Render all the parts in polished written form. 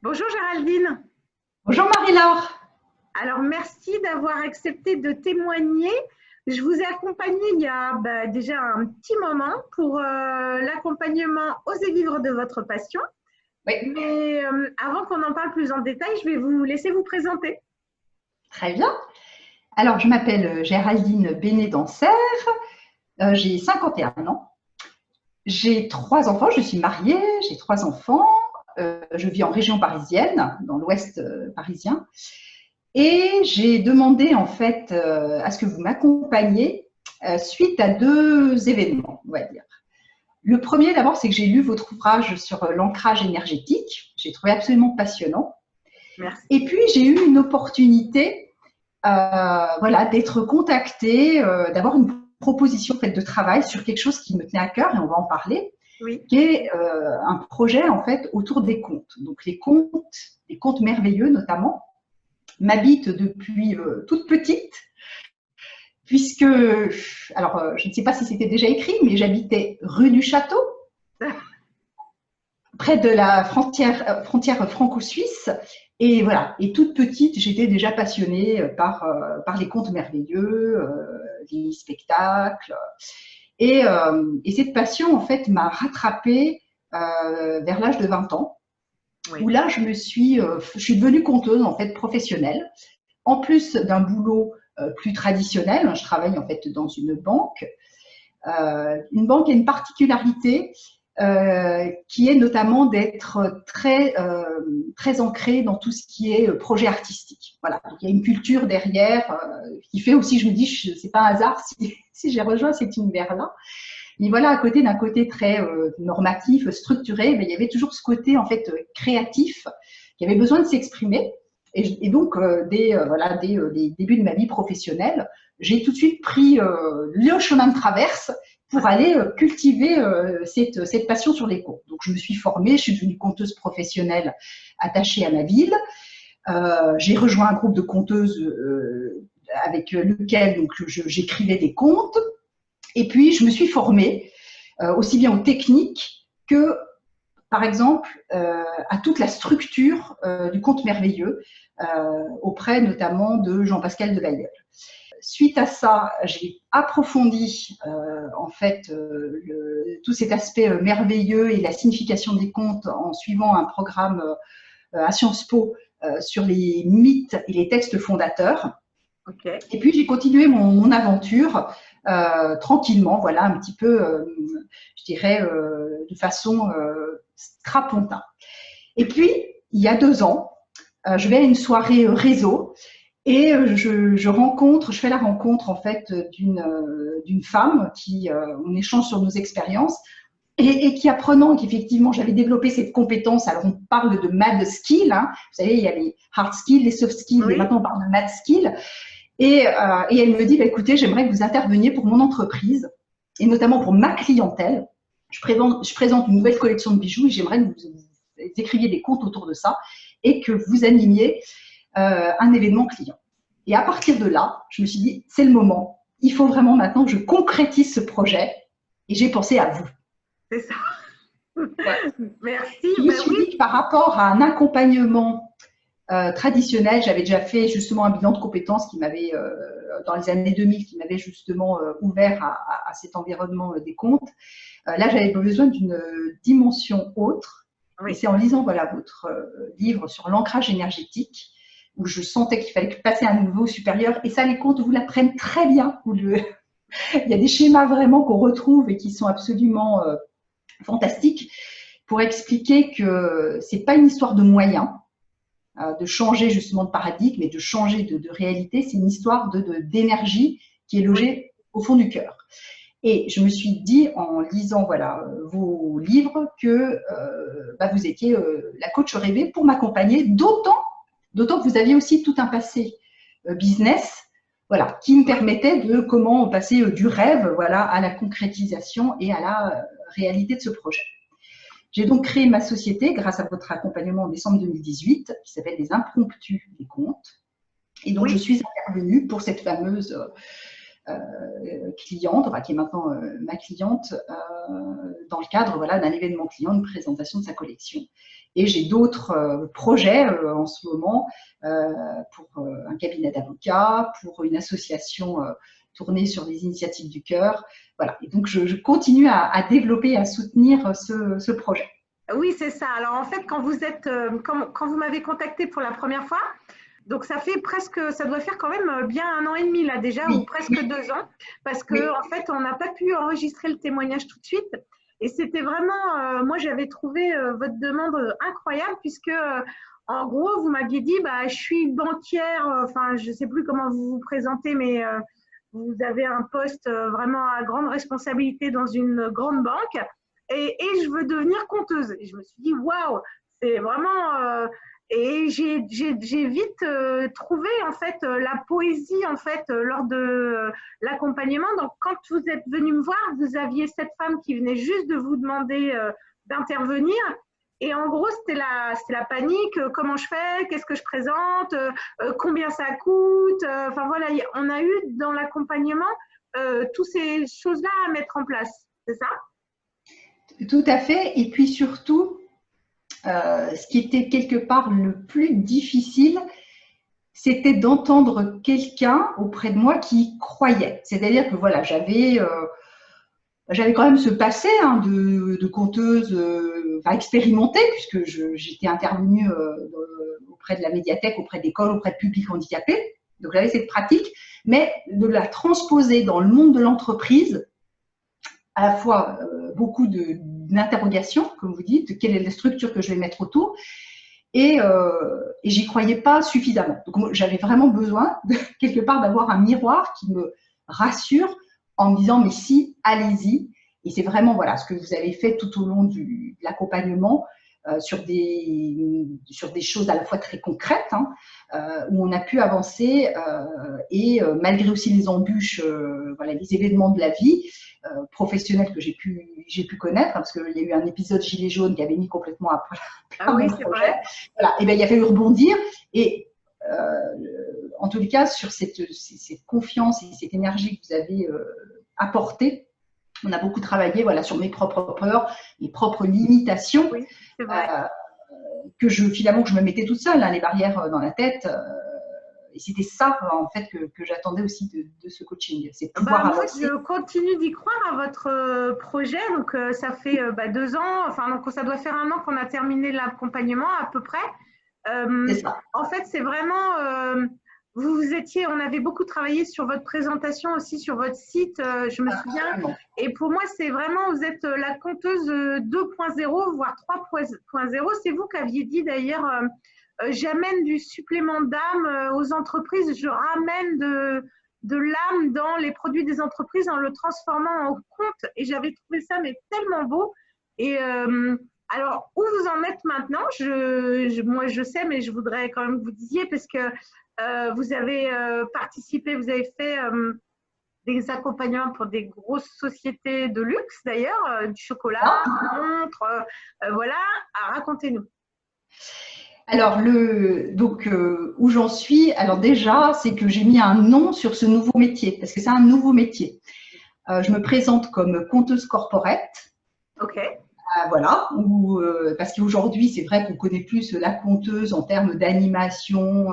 Bonjour Géraldine. Bonjour Marie-Laure. Alors merci d'avoir accepté de témoigner. Je vous ai accompagné il y a déjà un petit moment pour l'accompagnement Osez vivre de votre passion. Oui, Mais avant qu'on en parle plus en détail, je vais vous laisser vous présenter. très bien. Alors, je m'appelle Géraldine Bénet-Danser, j'ai 51 ans, j'ai trois enfants, je suis mariée, j'ai trois enfants, je vis en région parisienne, dans l'ouest parisien, et j'ai demandé en fait à ce que vous m'accompagniez suite à deux événements, on va dire. Le premier d'abord, c'est que j'ai lu votre ouvrage sur l'ancrage énergétique, j'ai trouvé absolument passionnant. Merci. Et puis, j'ai eu une opportunité voilà, d'être contactée, d'avoir une proposition en fait, de travail sur quelque chose qui me tenait à cœur, et on va en parler, Oui. qui est un projet en fait autour des contes. Donc les contes merveilleux notamment, m'habitent depuis toute petite, puisque, alors je ne sais pas si c'était déjà écrit, mais j'habitais rue du Château, près de la frontière franco-suisse. Et voilà, et toute petite, j'étais déjà passionnée par les contes merveilleux, les spectacles. Et cette passion, en fait, m'a rattrapée vers l'âge de 20 ans, où Oui. là, je suis devenue conteuse, en fait, professionnelle. En plus d'un boulot plus traditionnel, je travaille en fait dans une banque. Une banque a une particularité qui est notamment d'être très ancrée dans tout ce qui est projet artistique. Voilà, donc il y a une culture derrière qui fait aussi, je me dis, c'est pas un hasard si j'ai rejoint cet univers-là. Mais voilà, à côté d'un côté très normatif, structuré, mais il y avait toujours ce côté en fait créatif qui avait besoin de s'exprimer. Et donc, dès les débuts de ma vie professionnelle, j'ai tout de suite pris le chemin de traverse pour aller cultiver cette passion sur les contes. Donc, je me suis formée, je suis devenue conteuse professionnelle attachée à ma ville. J'ai rejoint un groupe de conteuses avec lequel donc, j'écrivais des contes. Et puis, je me suis formée aussi bien aux techniques que, par exemple, à toute la structure du conte merveilleux, auprès notamment de Jean-Pascal de Bailleul. Suite à ça, j'ai approfondi en fait tout cet aspect merveilleux et la signification des contes en suivant un programme à Sciences Po sur les mythes et les textes fondateurs. Ok. Et puis j'ai continué mon aventure tranquillement, voilà, un petit peu, je dirais, de façon strapontin. Et puis, il y a 2 ans, je vais à une soirée réseau et je fais la rencontre en fait d'une femme qui, on échange sur nos expériences et qui apprenant qu'effectivement j'avais développé cette compétence. Alors on parle de mad skill, hein, vous savez, il y a les hard skills, les soft skills, et Oui. maintenant on parle de mad skill. Et elle me dit, bah, écoutez, j'aimerais que vous interveniez pour mon entreprise et notamment pour ma clientèle. Je présente une nouvelle collection de bijoux et j'aimerais que vous écriviez des contes autour de ça et que vous animiez un événement client. Et à partir de là, je me suis dit, c'est le moment. Il faut vraiment maintenant que je concrétise ce projet. Et j'ai pensé à vous. C'est ça. Ouais. Merci. Je me Ben suis oui. dit que par rapport à un accompagnement traditionnel, j'avais déjà fait justement un bilan de compétences qui m'avait, dans les années 2000, qui m'avait justement ouvert à cet environnement des comptes. Là, j'avais besoin d'une dimension autre. Et Oui. c'est en lisant voilà, votre livre sur l'ancrage énergétique où je sentais qu'il fallait passer à un niveau supérieur. Et ça, les comptes vous l'apprennent très bien. Il y a des schémas vraiment qu'on retrouve et qui sont absolument fantastiques pour expliquer que c'est pas une histoire de moyens, de changer justement de paradigme et de changer de réalité. C'est une histoire d'énergie qui est Oui. logée au fond du cœur. Et je me suis dit, en lisant voilà, vos livres, que vous étiez la coach rêvée pour m'accompagner, d'autant que vous aviez aussi tout un passé business voilà, qui me Oui. permettait de comment passer du rêve voilà, à la concrétisation et à la réalité de ce projet. J'ai donc créé ma société grâce à votre accompagnement en décembre 2018 qui s'appelle Les Impromptus des Comptes. Et donc, je Oui. suis intervenue pour cette fameuse cliente, enfin, qui est maintenant ma cliente, dans le cadre voilà, d'un événement client, une présentation de sa collection. Et j'ai d'autres projets en ce moment pour un cabinet d'avocats, pour une association tournée sur les initiatives du cœur. Voilà. Et donc, je continue à développer et à soutenir ce projet. Oui, c'est ça. Alors en fait, quand vous m'avez contacté pour la première fois, donc ça fait presque, ça doit faire quand même bien 1 an et demi là déjà, ou Oui, presque 2 ans, parce que oui, en fait, on n'a pas pu enregistrer le témoignage tout de suite. Et c'était vraiment, moi j'avais trouvé votre demande incroyable puisque en gros, vous m'aviez dit, bah, je suis banquière, enfin, je ne sais plus comment vous vous présentez, mais vous avez un poste vraiment à grande responsabilité dans une grande banque et je veux devenir conteuse. Et je me suis dit, waouh, c'est vraiment. Et j'ai vite trouvé en fait la poésie en fait lors de l'accompagnement. Donc quand vous êtes venu me voir, vous aviez cette femme qui venait juste de vous demander d'intervenir. Et en gros, c'était la panique. Comment je fais? Qu'est-ce que je présente? Combien ça coûte? Enfin voilà, on a eu dans l'accompagnement toutes ces choses-là à mettre en place. C'est ça? tout à fait. Et puis surtout, ce qui était quelque part le plus difficile, c'était d'entendre quelqu'un auprès de moi qui croyait. C'est-à-dire que voilà, j'avais quand même ce passé de conteuse expérimentée, puisque j'étais intervenue auprès de la médiathèque, auprès d'écoles, auprès de publics handicapés. Donc j'avais cette pratique, mais de la transposer dans le monde de l'entreprise, à la fois beaucoup d'interrogations, comme vous dites, quelle est la structure que je vais mettre autour, et j'y croyais pas suffisamment. Donc j'avais vraiment besoin quelque part d'avoir un miroir qui me rassure en me disant mais si, allez-y. Et c'est vraiment voilà ce que vous avez fait tout au long de l'accompagnement sur des choses à la fois très concrètes où on a pu avancer et malgré aussi les embûches, voilà, les événements de la vie professionnelle que j'ai pu connaître parce qu'il y a eu un épisode gilet jaune qui avait mis complètement à plat Oui, mon c'est projet. vrai. Voilà, et bien il a fallu rebondir et en tous les cas sur cette confiance et cette énergie que vous avez apportée. On a beaucoup travaillé voilà, sur mes propres peurs, mes propres limitations, Oui, c'est vrai. finalement que je me mettais toute seule, les barrières dans la tête. Et c'était ça en fait que j'attendais aussi de ce coaching, c'est de pouvoir Moi, avancer. je continue d'y croire à votre projet. Donc, ça fait 2 ans. Enfin, donc, ça doit faire 1 an qu'on a terminé l'accompagnement à peu près. C'est ça. En fait, c'est vraiment. On avait beaucoup travaillé sur votre présentation aussi, sur votre site, je me souviens. Absolument. Et pour moi, c'est vraiment, vous êtes la conteuse 2.0, voire 3.0. C'est vous qui aviez dit d'ailleurs, j'amène du supplément d'âme aux entreprises, je ramène de l'âme dans les produits des entreprises en le transformant en compte. Et j'avais trouvé ça mais tellement beau. Et alors, où vous en êtes maintenant? Moi, je sais, mais je voudrais quand même que vous disiez, parce que vous avez participé, vous avez fait des accompagnements pour des grosses sociétés de luxe, d'ailleurs, du chocolat, des montres, voilà. Racontez-nous. Alors, où j'en suis, alors déjà, c'est que j'ai mis un nom sur ce nouveau métier, parce que c'est un nouveau métier. Je me présente comme conteuse corporate. OK. Voilà, parce qu'aujourd'hui, c'est vrai qu'on connaît plus la conteuse en termes d'animation,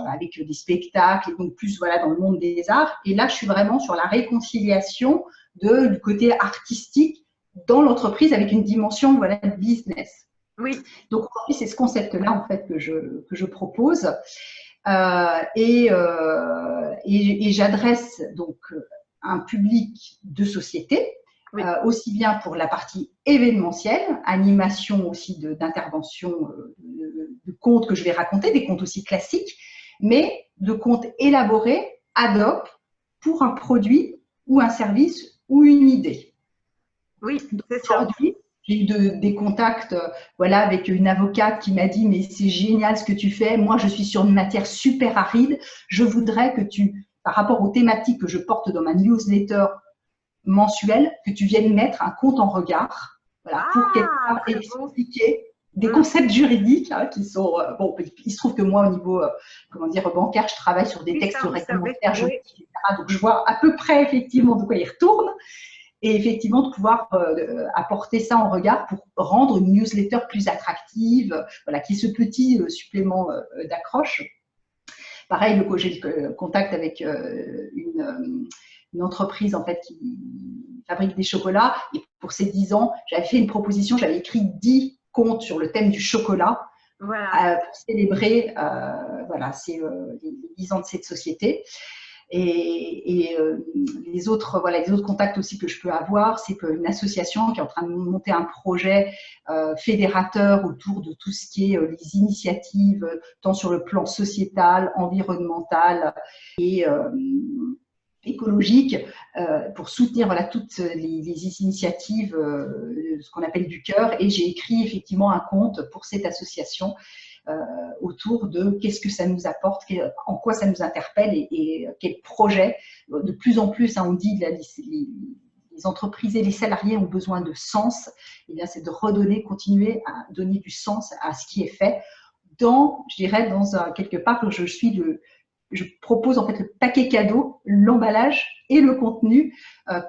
avec des spectacles, et donc plus voilà, dans le monde des arts. Et là, je suis vraiment sur la réconciliation du côté artistique dans l'entreprise avec une dimension voilà, de business. Oui. Donc aujourd'hui, c'est ce concept-là en fait que je propose. Et j'adresse donc un public de société, oui. Aussi bien pour la partie événementielle, animation aussi d'intervention, de contes que je vais raconter, des contes aussi classiques, mais de contes élaborés ad hoc pour un produit ou un service ou une idée. Oui, c'est ça. Aujourd'hui, j'ai eu des contacts voilà, avec une avocate qui m'a dit « mais c'est génial ce que tu fais, moi je suis sur une matière super aride, je voudrais que tu, par rapport aux thématiques que je porte dans ma newsletter mensuelle, que tu viennes mettre un compte en regard, voilà, pour quelque part expliquer des concepts juridiques qui sont… bon, il se trouve que moi au niveau comment dire, bancaire, je travaille sur des textes réglementaires, juridiques, etc. Donc je vois à peu près effectivement de quoi ils retournent. et effectivement de pouvoir apporter ça en regard pour rendre une newsletter plus attractive, voilà, qui est ce petit supplément d'accroche. Pareil, j'ai le contact avec une entreprise en fait qui fabrique des chocolats, et pour ces 10 ans, j'avais fait une proposition, j'avais écrit 10 contes sur le thème du chocolat. Voilà. Pour célébrer voilà, les 10 ans de cette société. Et les autres contacts aussi que je peux avoir, c'est qu'une association qui est en train de monter un projet fédérateur autour de tout ce qui est les initiatives, tant sur le plan sociétal, environnemental et écologique, pour soutenir voilà, toutes les initiatives, ce qu'on appelle du cœur. Et j'ai écrit effectivement un conte pour cette association autour de qu'est-ce que ça nous apporte, en quoi ça nous interpelle et quels projets. De plus en plus, hein, on dit les entreprises et les salariés ont besoin de sens. Et bien, c'est de redonner, continuer à donner du sens à ce qui est fait je dirais, quelque part où je propose en fait le paquet cadeau, l'emballage et le contenu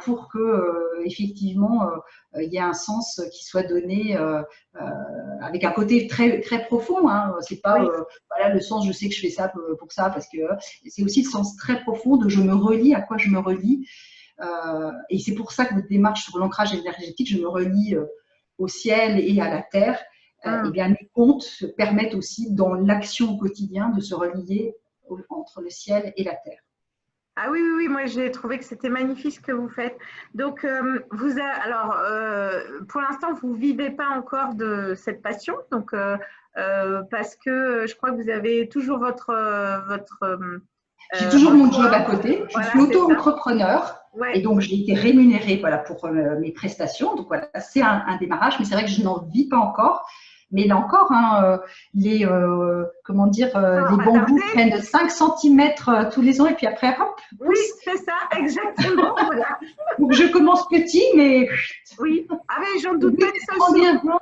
pour que effectivement il y ait un sens qui soit donné avec un côté très très profond. Hein. C'est pas voilà le sens. Je sais que je fais ça pour ça parce que c'est aussi le sens très profond de je me relie, à quoi je me relie. Et c'est pour ça que votre démarche sur l'ancrage énergétique, je me relie au ciel et à la terre. Et bien les contes permettent aussi dans l'action au quotidien de se relier entre le ciel et la terre. Ah oui, oui, oui, moi j'ai trouvé que c'était magnifique ce que vous faites. Donc, pour l'instant, vous ne vivez pas encore de cette passion, donc, parce que je crois que vous avez toujours votre j'ai toujours mon job à côté. Je suis auto-entrepreneur et donc j'ai été rémunérée voilà, pour mes prestations. Donc voilà, c'est un démarrage, mais c'est vrai que je n'en vis pas encore. Mais là encore, hein, les bambous prennent 5 cm tous les ans et puis après, hop. Oui, c'est ça, exactement. Voilà. Donc, je commence petit, mais… Oui, ah, mais j'en doute pas une seule seconde.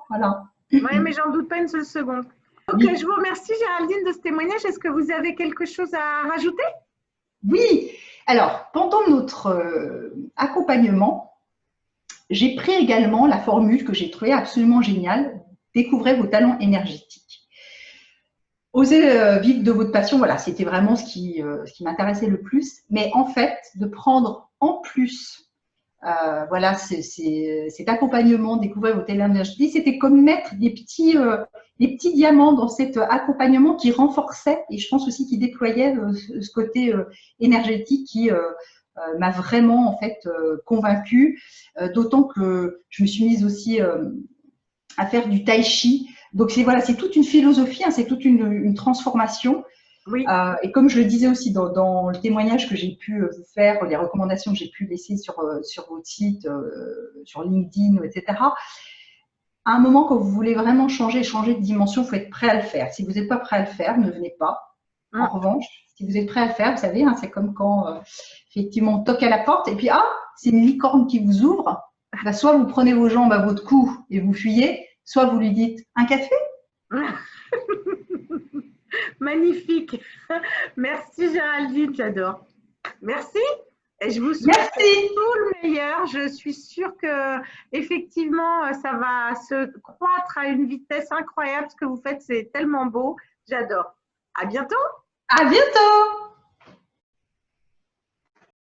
Voilà. Oui, mais j'en doute pas une seule seconde. Ok, je vous remercie Géraldine de ce témoignage. Est-ce que vous avez quelque chose à rajouter? Oui, alors pendant notre accompagnement, j'ai pris également la formule que j'ai trouvée absolument géniale. Découvrez vos talents énergétiques. Osez vivre de votre passion, voilà, c'était vraiment ce qui m'intéressait le plus. Mais en fait, de prendre en plus voilà, cet accompagnement, découvrir vos talents énergétiques, c'était comme mettre des petits diamants dans cet accompagnement qui renforçait et je pense aussi qui déployait ce côté énergétique qui m'a vraiment en fait convaincue. D'autant que je me suis mise aussi à faire du tai chi. Donc c'est toute une philosophie, hein, c'est toute une transformation. Oui. Et comme je le disais aussi dans le témoignage que j'ai pu vous faire, les recommandations que j'ai pu laisser sur votre site, sur LinkedIn, etc. À un moment, quand vous voulez vraiment changer de dimension, il faut être prêt à le faire. Si vous n'êtes pas prêt à le faire, ne venez pas. En revanche, si vous êtes prêt à le faire, vous savez, hein, c'est comme quand effectivement on toque à la porte et puis c'est une licorne qui vous ouvre. Bah, soit vous prenez vos jambes à votre cou et vous fuyez, soit vous lui dites un café. Magnifique. Merci Géraldine, j'adore. Merci. Et je vous souhaite tout le meilleur. Je suis sûre que effectivement, ça va se croître à une vitesse incroyable. Ce que vous faites, c'est tellement beau. J'adore. À bientôt. À bientôt.